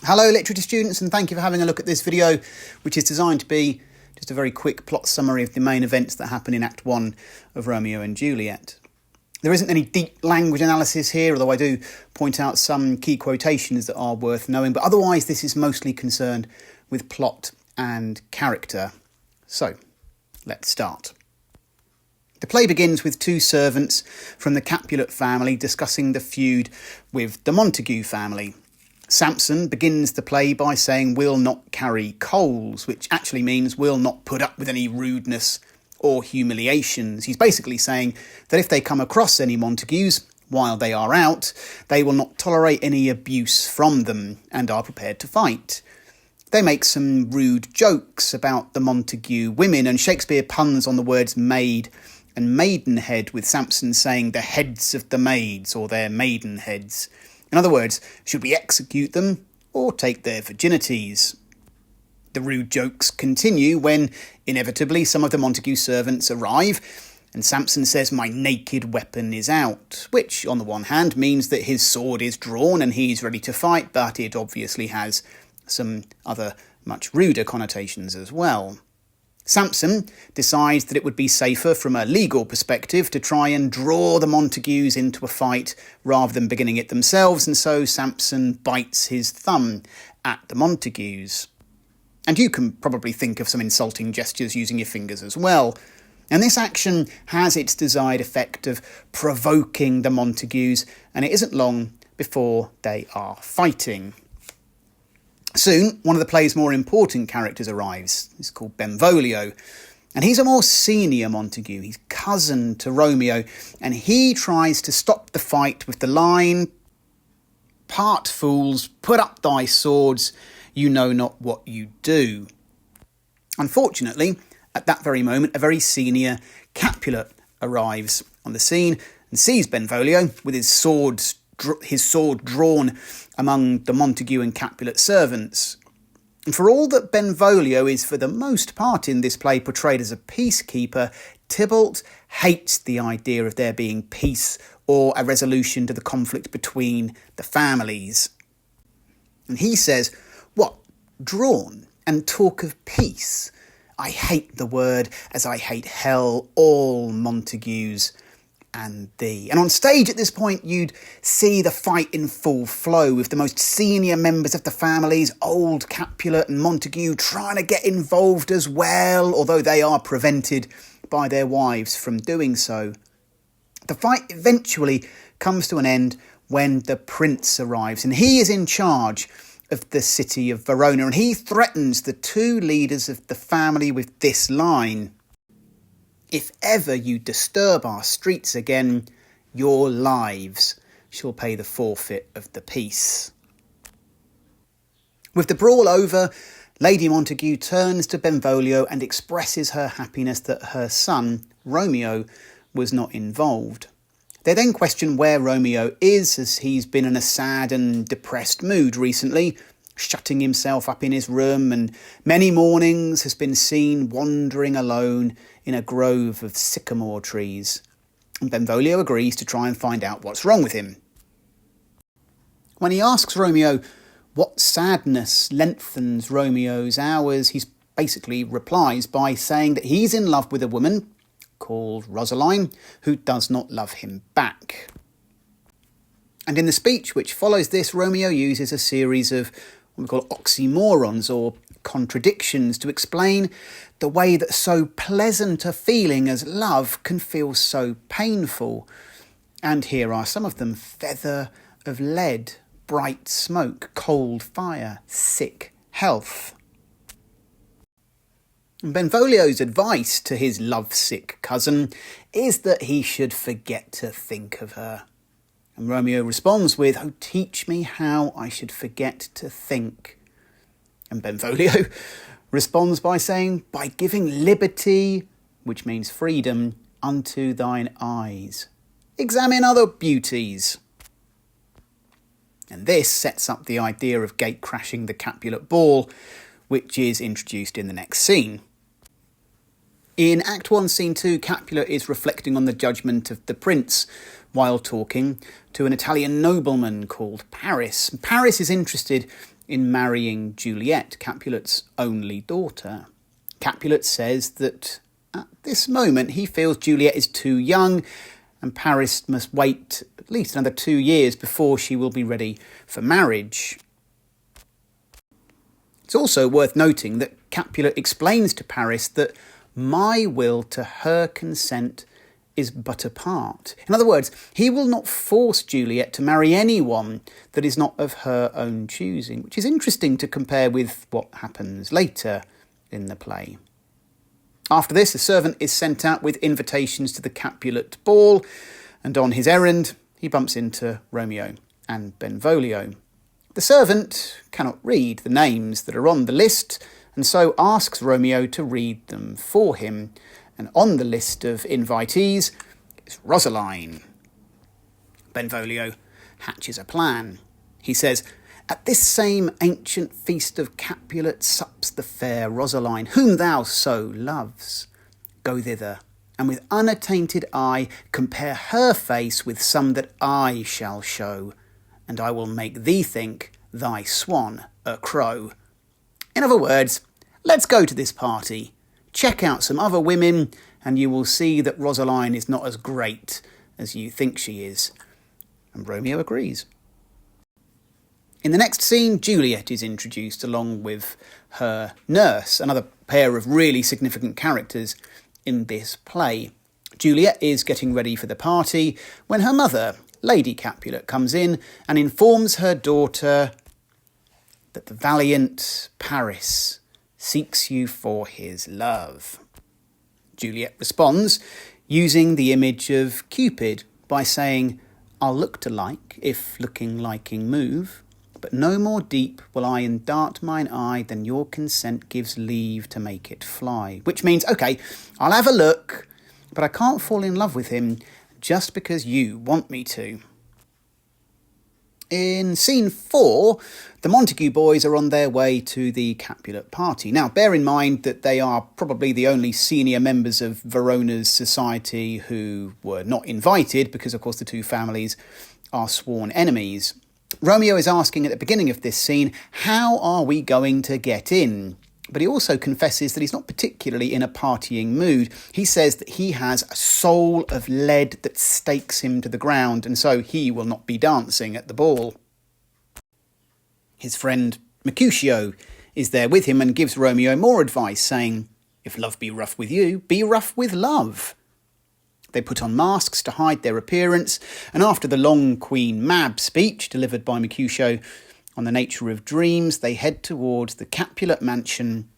Hello literature students, and thank you for having a look at this video, which is designed to be just a very quick plot summary of the main events that happen in Act 1 of Romeo and Juliet. There isn't any deep language analysis here, although I do point out some key quotations that are worth knowing, but otherwise this is mostly concerned with plot and character. So, let's start. The play begins with two servants from the Capulet family discussing the feud with the Montague family. Samson begins the play by saying we'll not carry coals, which actually means we'll not put up with any rudeness or humiliations. He's basically saying that if they come across any Montagues while they are out, they will not tolerate any abuse from them and are prepared to fight. They make some rude jokes about the Montague women, and Shakespeare puns on the words maid and maidenhead, with Samson saying the heads of the maids or their maidenheads. In other words, should we execute them or take their virginities? The rude jokes continue when, inevitably, some of the Montague servants arrive, and Samson says, "My naked weapon is out," which, on the one hand, means that his sword is drawn and he's ready to fight, but it obviously has some other much ruder connotations as well. Samson decides that it would be safer from a legal perspective to try and draw the Montagues into a fight rather than beginning it themselves, and so Samson bites his thumb at the Montagues. And you can probably think of some insulting gestures using your fingers as well. And this action has its desired effect of provoking the Montagues, and it isn't long before they are fighting. Soon, one of the play's more important characters arrives. He's called Benvolio, and he's a more senior Montague. He's cousin to Romeo, and he tries to stop the fight with the line, "Part fools, put up thy swords, you know not what you do." Unfortunately, at that very moment, a very senior Capulet arrives on the scene and sees Benvolio with his sword drawn among the Montague and Capulet servants. And for all that Benvolio is for the most part in this play portrayed as a peacekeeper, Tybalt hates the idea of there being peace or a resolution to the conflict between the families. And he says, "What, drawn and talk of peace? I hate the word as I hate hell, all Montagues and thee." And on stage at this point, you'd see the fight in full flow, with the most senior members of the families, old Capulet and Montague, trying to get involved as well, although they are prevented by their wives from doing so. The fight eventually comes to an end when the prince arrives, and he is in charge of the city of Verona, and he threatens the two leaders of the family with this line: "If ever you disturb our streets again, your lives shall pay the forfeit of the peace." With the brawl over, Lady Montague turns to Benvolio and expresses her happiness that her son, Romeo, was not involved. They then question where Romeo is, as he's been in a sad and depressed mood recently, shutting himself up in his room, and many mornings has been seen wandering alone in a grove of sycamore trees. And Benvolio agrees to try and find out what's wrong with him. When he asks Romeo what sadness lengthens Romeo's hours, he basically replies by saying that he's in love with a woman called Rosaline who does not love him back. And in the speech which follows this, Romeo uses a series of what we call oxymorons, or contradictions, to explain the way that so pleasant a feeling as love can feel so painful. And here are some of them: feather of lead, bright smoke, cold fire, sick health. And Benvolio's advice to his lovesick cousin is that he should forget to think of her. And Romeo responds with, "Oh, teach me how I should forget to think." And Benvolio responds by saying, "By giving liberty," which means freedom, "unto thine eyes. Examine other beauties." And this sets up the idea of gate-crashing the Capulet ball, which is introduced in the next scene. In Act 1, Scene 2, Capulet is reflecting on the judgment of the prince while talking to an Italian nobleman called Paris. Paris is interested in marrying Juliet, Capulet's only daughter. Capulet says that at this moment he feels Juliet is too young and Paris must wait at least another 2 years before she will be ready for marriage. It's also worth noting that Capulet explains to Paris that my will to her consent is but a part. In other words, he will not force Juliet to marry anyone that is not of her own choosing, which is interesting to compare with what happens later in the play. After this, a servant is sent out with invitations to the Capulet ball, and on his errand, he bumps into Romeo and Benvolio. The servant cannot read the names that are on the list, and so asks Romeo to read them for him. And on the list of invitees is Rosaline. Benvolio hatches a plan. He says, "At this same ancient feast of Capulet sups the fair Rosaline, whom thou so loves. Go thither, and with unattainted eye compare her face with some that I shall show, and I will make thee think thy swan a crow." In other words, let's go to this party, check out some other women, and you will see that Rosaline is not as great as you think she is. And Romeo agrees. In the next scene, Juliet is introduced along with her nurse, another pair of really significant characters in this play. Juliet is getting ready for the party when her mother, Lady Capulet, comes in and informs her daughter that the valiant Paris seeks you for his love. Juliet responds using the image of Cupid by saying, "I'll look to like, if looking liking move, but no more deep will I endart mine eye than your consent gives leave to make it fly." Which means, okay, I'll have a look, but I can't fall in love with him just because you want me to. In scene 4, the Montague boys are on their way to the Capulet party. Now, bear in mind that they are probably the only senior members of Verona's society who were not invited because, of course, the two families are sworn enemies. Romeo is asking at the beginning of this scene, how are we going to get in? But he also confesses that he's not particularly in a partying mood. He says that he has a soul of lead that stakes him to the ground, and so he will not be dancing at the ball. His friend Mercutio is there with him and gives Romeo more advice, saying, "If love be rough with you, be rough with love." They put on masks to hide their appearance, and after the long Queen Mab speech delivered by Mercutio on the nature of dreams, they head towards the Capulet mansion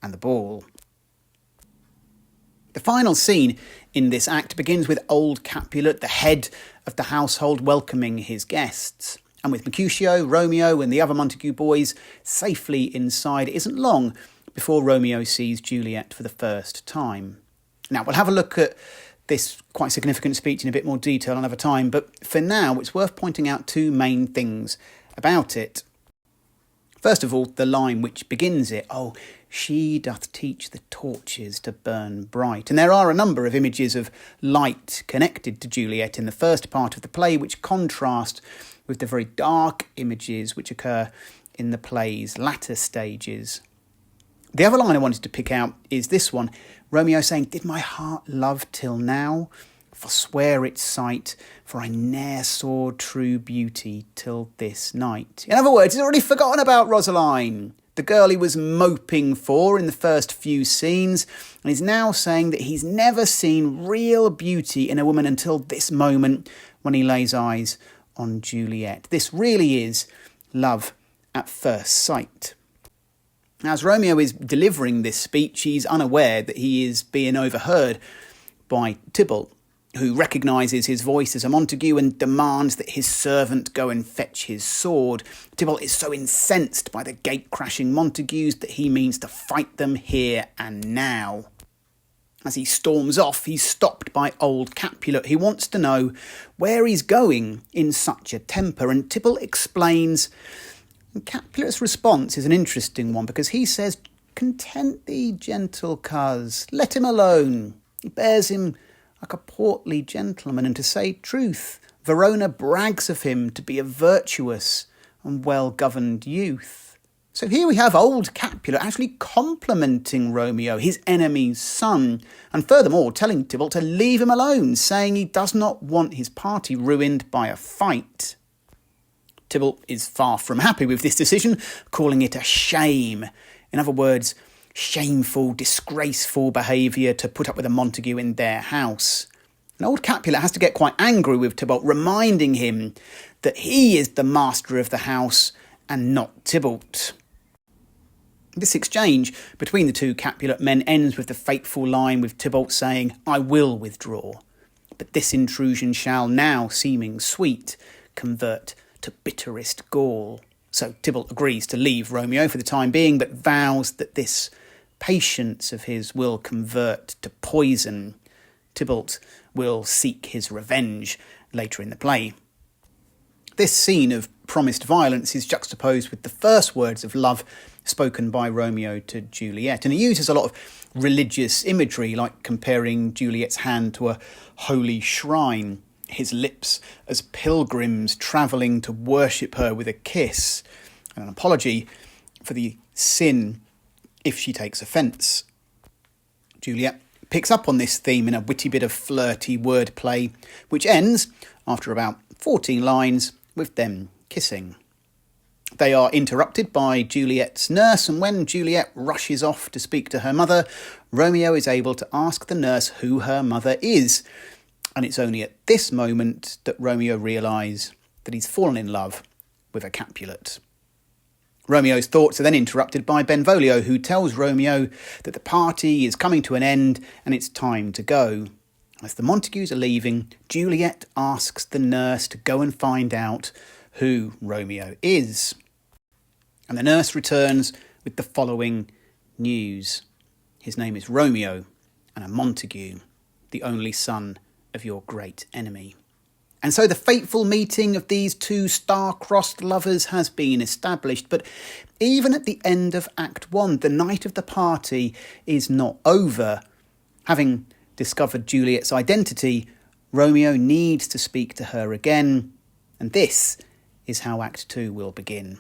and the ball. The final scene in this act begins with old Capulet, the head of the household, welcoming his guests. And with Mercutio, Romeo and the other Montague boys safely inside, it isn't long before Romeo sees Juliet for the first time. Now, we'll have a look at this quite significant speech in a bit more detail another time, but for now it's worth pointing out two main things about it. First of all, the line which begins it, "Oh, she doth teach the torches to burn bright." And there are a number of images of light connected to Juliet in the first part of the play, which contrast with the very dark images which occur in the play's latter stages. The other line I wanted to pick out is this one, Romeo saying, "Did my heart love till now? Forswear its sight, for I ne'er saw true beauty till this night." In other words, he's already forgotten about Rosaline, the girl he was moping for in the first few scenes, and he's now saying that he's never seen real beauty in a woman until this moment when he lays eyes on Juliet. This really is love at first sight. As Romeo is delivering this speech, he's unaware that he is being overheard by Tybalt, who recognises his voice as a Montague and demands that his servant go and fetch his sword. Tybalt is so incensed by the gate-crashing Montagues that he means to fight them here and now. As he storms off, he's stopped by old Capulet, who wants to know where he's going in such a temper, and Tybalt explains. And Capulet's response is an interesting one because he says content thee, gentle coz, let him alone. He bears him like a portly gentleman, and to say truth, Verona brags of him to be a virtuous and well-governed youth. So here we have old Capulet actually complimenting Romeo, his enemy's son, and furthermore telling Tybalt to leave him alone, saying he does not want his party ruined by a fight. Tybalt is far from happy with this decision, calling it a shame. In other words, shameful, disgraceful behaviour to put up with a Montague in their house. And old Capulet has to get quite angry with Tybalt, reminding him that he is the master of the house and not Tybalt. This exchange between the two Capulet men ends with the fateful line with Tybalt saying, "I will withdraw, but this intrusion shall, now seeming sweet, convert to bitterest gall." So Tybalt agrees to leave Romeo for the time being, but vows that this patience of his will convert to poison. Tybalt will seek his revenge later in the play. This scene of promised violence is juxtaposed with the first words of love spoken by Romeo to Juliet, and he uses a lot of religious imagery, like comparing Juliet's hand to a holy shrine, his lips as pilgrims travelling to worship her with a kiss, and an apology for the sin if she takes offence. Juliet picks up on this theme in a witty bit of flirty wordplay, which ends, after about 14 lines, with them kissing. They are interrupted by Juliet's nurse, and when Juliet rushes off to speak to her mother, Romeo is able to ask the nurse who her mother is. And it's only at this moment that Romeo realises that he's fallen in love with a Capulet. Romeo's thoughts are then interrupted by Benvolio, who tells Romeo that the party is coming to an end and it's time to go. As the Montagues are leaving, Juliet asks the nurse to go and find out who Romeo is. And the nurse returns with the following news. His name is Romeo, and a Montague, the only son of your great enemy. And so the fateful meeting of these two star-crossed lovers has been established. But even at the end of Act 1, the night of the party is not over. Having discovered Juliet's identity, Romeo needs to speak to her again. And this is how Act 2 will begin.